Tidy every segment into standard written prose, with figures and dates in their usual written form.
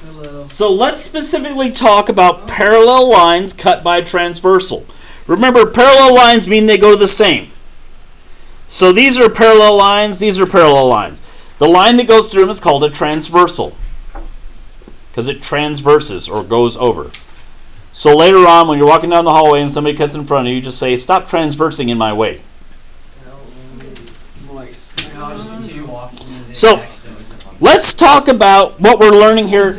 Hello. So let's specifically talk about parallel lines cut by transversal. Remember, parallel lines mean they go the same. So these are parallel lines, these are parallel lines. The line that goes through them is called a transversal because it transverses or goes over. So later on, when you're walking down the hallway and somebody cuts in front of you, just say, "Stop transversing in my way." So let's talk about what we're learning here.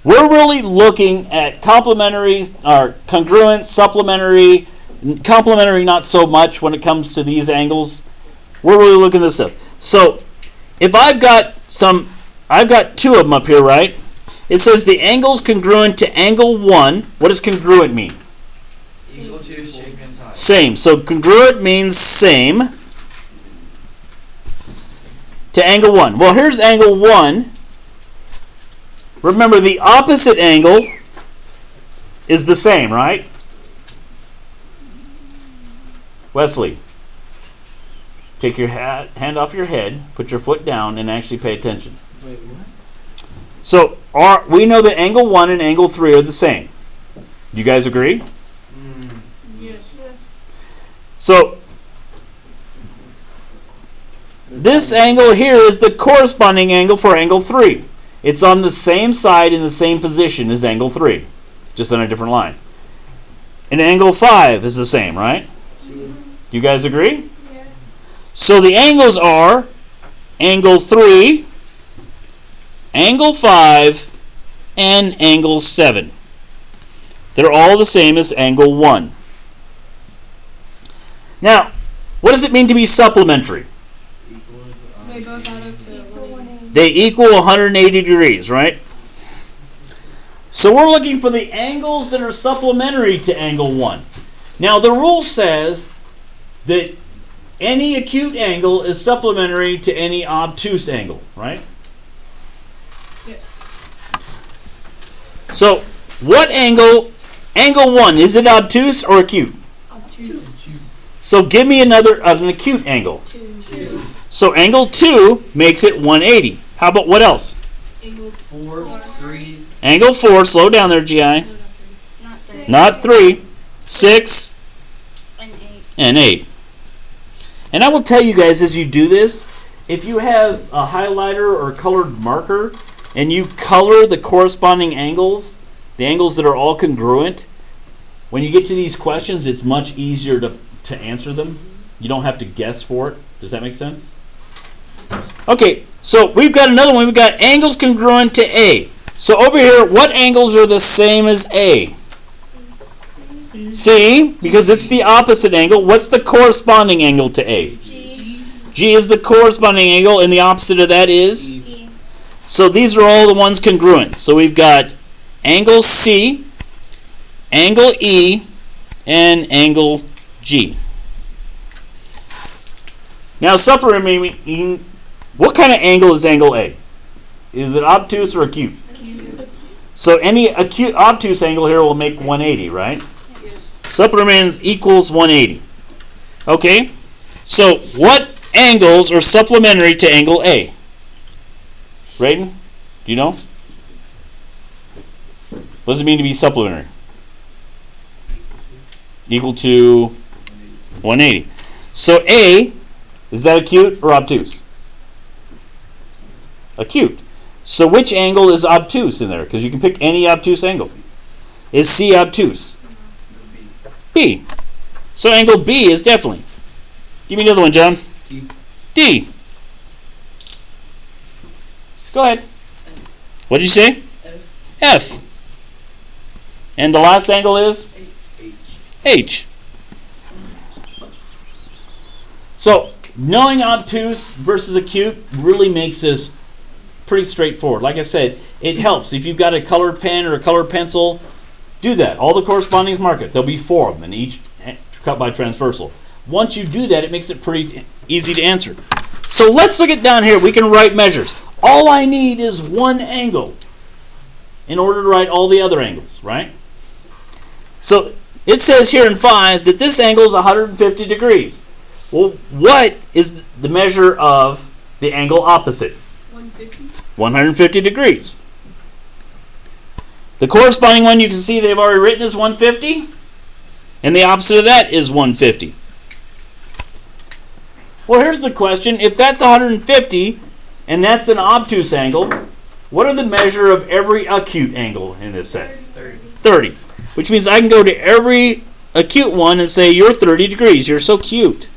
We're really looking at complementary, or congruent, supplementary, complementary not so much when it comes to these angles. We're really looking at this stuff. So if I've got two of them up here, right? It says the angle's congruent to angle 1. What does congruent mean? Equal to shape and size. Same. So congruent means same to angle 1. Well, here's angle 1. Remember, the opposite angle is the same, right? Wesley, take your hand off your head, put your foot down, and actually pay attention. Wait, what? So we know that angle 1 and angle 3 are the same. Do you guys agree? Yes. So this angle here is the corresponding angle for angle 3. It's on the same side in the same position as angle 3, just on a different line. And angle 5 is the same, right? You guys agree? Yes. So the angles are angle 3, angle 5, and angle 7. They're all the same as angle 1. Now, what does it mean to be supplementary? They both add up to 180. They equal 180 degrees, right? So we're looking for the angles that are supplementary to angle 1. Now, the rule says that any acute angle is supplementary to any obtuse angle, right? Yes. So, what angle 1, is it obtuse or acute? Obtuse. So give me an acute angle. 2. So angle 2 makes it 180. How about what else? Angle 4, 3. Angle 4, slow down there, GI. Not 3. Not 3, 6, And 8. and 8. And I will tell you guys as you do this, if you have a highlighter or colored marker and you color the corresponding angles, the angles that are all congruent, when you get to these questions, it's much easier to answer them. You don't have to guess for it. Does that make sense? Okay, so we've got another one. We've got angles congruent to A. So over here, what angles are the same as A? C, because it's the opposite angle. What's the corresponding angle to A? G. G is the corresponding angle, and the opposite of that is? E. So these are all the ones congruent. So we've got angle C, angle E, and angle G. Now, supplementary, what kind of angle is angle A? Is it obtuse or acute? So any acute obtuse angle here will make 180, right? Supplementary equals 180. Okay? So what angles are supplementary to angle A? Raiden? Do you know? What does it mean to be supplementary? Equal to 180. So A, is that acute or obtuse? Acute. So which angle is obtuse in there? Because you can pick any obtuse angle. Is C obtuse? B. So angle B is definitely. Give me another one, John. D. Go ahead. What did you say? F. And the last angle is? H. So knowing obtuse versus acute really makes this pretty straightforward. Like I said, it helps. If you've got a colored pen or a colored pencil, do that. All the correspondings, mark it. There'll be 4 of them, and each cut by transversal. Once you do that, it makes it pretty easy to answer. So let's look at down here. We can write measures. All I need is one angle in order to write all the other angles, right? So it says here in 5 that this angle is 150 degrees. Well, what is the measure of the angle opposite? 150. 150 degrees. The corresponding one you can see they've already written is 150. And the opposite of that is 150. Well, here's the question. If that's 150 and that's an obtuse angle, what are the measure of every acute angle in this set? 30. Which means I can go to every acute one and say, you're 30 degrees. You're so cute.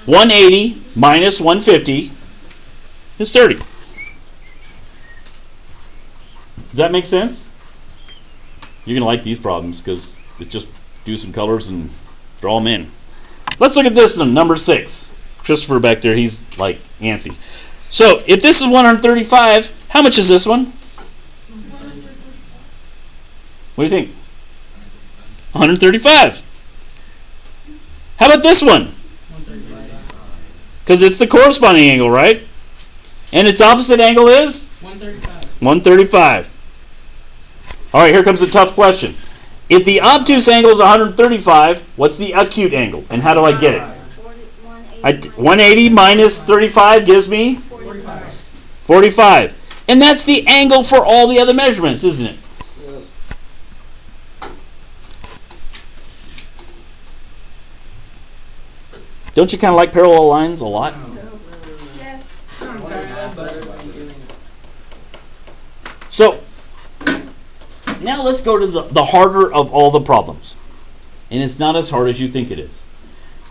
180 minus 150 is 30. Does that make sense? You're going to like these problems because it's just do some colors and draw them in. Let's look at this one, number 6. Christopher back there, he's like antsy. So if this is 135, how much is this one? What do you think? 135. How about this one? Because it's the corresponding angle, right? And its opposite angle is? 135. 135. All right, here comes the tough question. If the obtuse angle is 135, what's the acute angle? And how do I get it? 180 minus 35 gives me? 45. And that's the angle for all the other measurements, isn't it? Don't you kind of like parallel lines a lot? Yes. So, now let's go to the harder of all the problems. And it's not as hard as you think it is.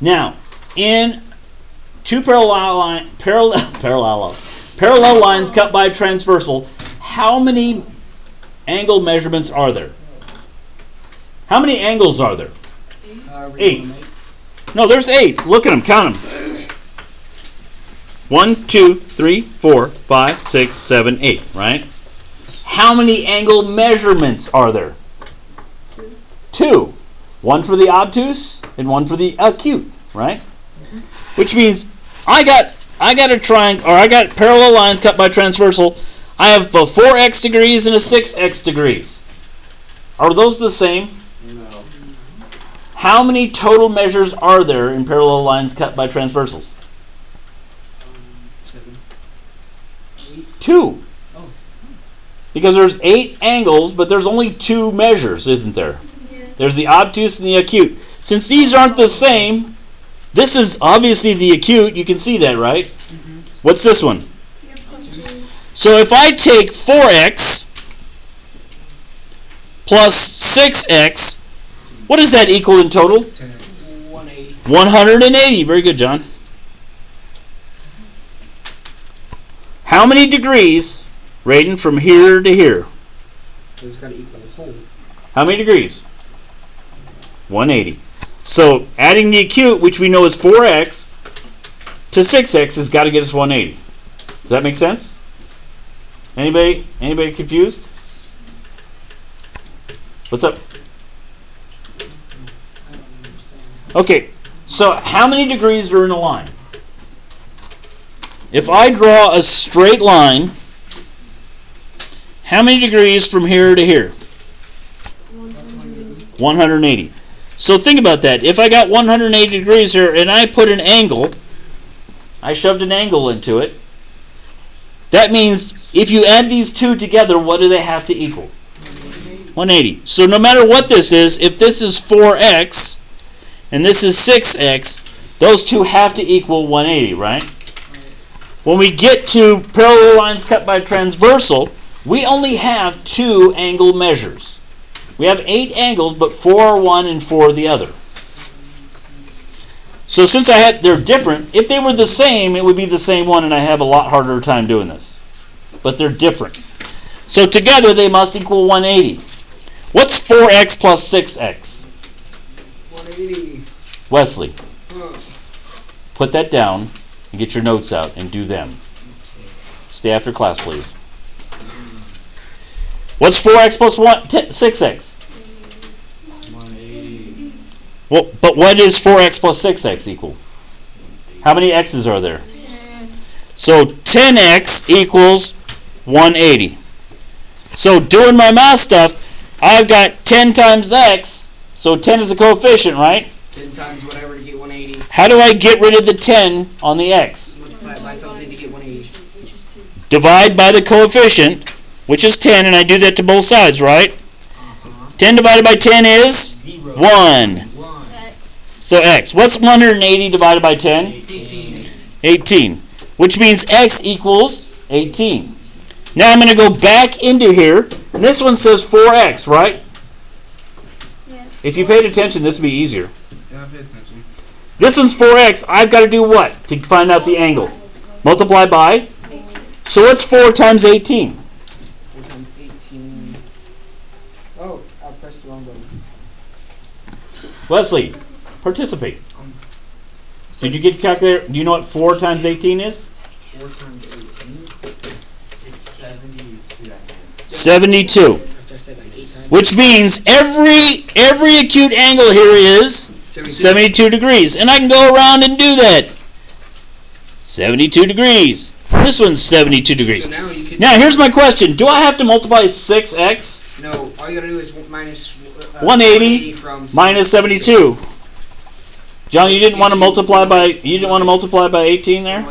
Now, in two parallel lines cut by transversal, how many angle measurements are there? How many angles are there? 8. No, there's 8. Look at them. Count them. 1, 2, 3, 4, 5, 6, 7, 8. Right? How many angle measurements are there? 2. One for the obtuse and one for the acute. Right? Which means I got a triangle, or I got parallel lines cut by transversal. I have a 4x degrees and a 6x degrees. Are those the same? No. How many total measures are there in parallel lines cut by transversals? 7. 2. Oh. Because there's 8 angles, but there's only 2 measures, isn't there? Yeah. There's the obtuse and the acute. Since these aren't the same, this is obviously the acute. You can see that, right? Mm-hmm. What's this one? You're plus 2. So if I take 4x plus 6x, what does that equal in total? 180. 180. Very good, John. How many degrees, Raiden, from here to here? So it's got to equal the whole. How many degrees? 180. So adding the acute, which we know is 4x, to 6x has got to get us 180. Does that make sense? Anybody confused? What's up? Okay, so how many degrees are in a line? If I draw a straight line, how many degrees from here to here? 180. So think about that. If I got 180 degrees here and I put an angle, I shoved an angle into it, that means if you add these two together, what do they have to equal? 180. So no matter what this is, if this is 4x and this is 6x, those two have to equal 180, right? When we get to parallel lines cut by transversal, we only have 2 angle measures. We have 8 angles, but 4 are one and 4 are the other. So since they're different, if they were the same, it would be the same one, and I have a lot harder time doing this. But they're different. So together they must equal 180. What's 4x plus 6x? 180. Wesley, put that down and get your notes out and do them. Stay after class, please. What's 4x plus 6x? 180. Well, but what is 4x plus 6x equal? How many x's are there? 10. So 10x equals 180. So doing my math stuff, I've got 10 times x, so 10 is a coefficient, right? 10 times whatever to get 180. How do I get rid of the 10 on the x? Multiply it by something to get 180. divide by the coefficient, which is 10, and I do that to both sides, right? 10 divided by 10 is 1. 1. So x. What's 180 divided by 10? 18. 18. Which means x equals 18. Now I'm going to go back into here. And this one says 4x, right? Yes. If you paid attention, this would be easier. Yeah, I paid attention. This one's 4x. I've got to do what to find out the angle? Multiply by? So what's 4 times 18? 4 times 18. Oh, I pressed the wrong button. Wesley, participate. Did you get calculator? Do you know what 4 times 18 is? 4 times 18. It's 72. 72. After I said like 8 times. Which means every acute angle here is 72 degrees. And I can go around and do that. 72 degrees. This one's 72 degrees. So now you can. Now here's my question. Do I have to multiply 6x No, all you gotta do is minus 180 from minus 72? John, you didn't want to multiply by 18 there?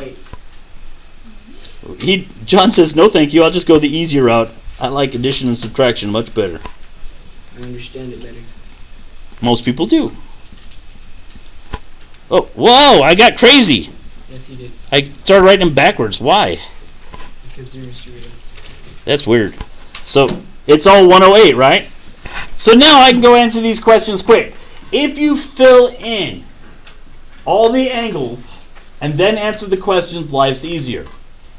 Wait. John says no thank you. I'll just go the easier route. I like addition and subtraction much better. I understand it better. Most people do. Oh, whoa, I got crazy. Yes, you did. I started writing them backwards. Why? Because you're straight up. That's weird. So, it's all 108, right? So now I can go answer these questions quick. If you fill in all the angles and then answer the questions, life's easier.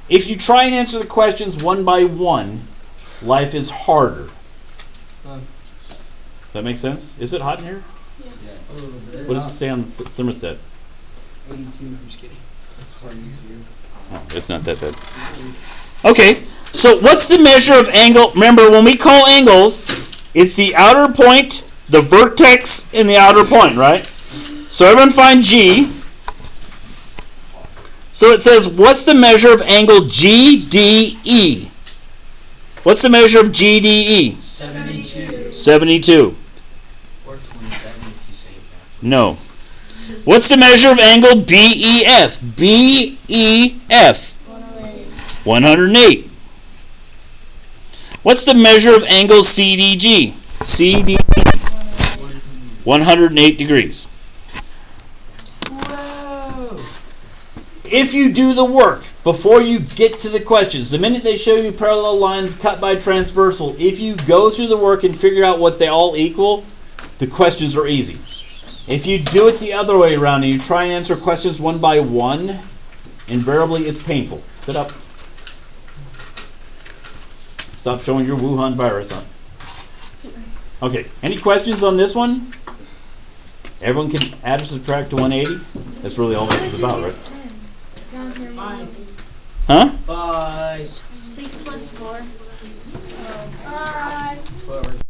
If you try and answer the questions one by one, life is harder. Does that make sense? Is it hot in here? Yes. A little bit. What does it say on the thermostat? 82, I'm just kidding. That's hard to use. Oh, it's not that bad. Okay, so what's the measure of angle? Remember, when we call angles, it's the outer point, the vertex, and the outer point, right? So everyone find G. So it says, what's the measure of angle GDE? What's the measure of GDE? 72. 72. Or 27 if you say that. No. What's the measure of angle BEF? BEF. 108. What's the measure of angle CDG? CDG. 108 degrees. Whoa! If you do the work before you get to the questions, the minute they show you parallel lines cut by transversal, if you go through the work and figure out what they all equal, the questions are easy. If you do it the other way around and you try and answer questions one by one, invariably it's painful. Sit up. Stop showing your Wuhan virus on. Okay, any questions on this one? Everyone can add or subtract to 180? That's really all this is about, right? Down here, mine. Huh? Bye. 6 plus 4. 12.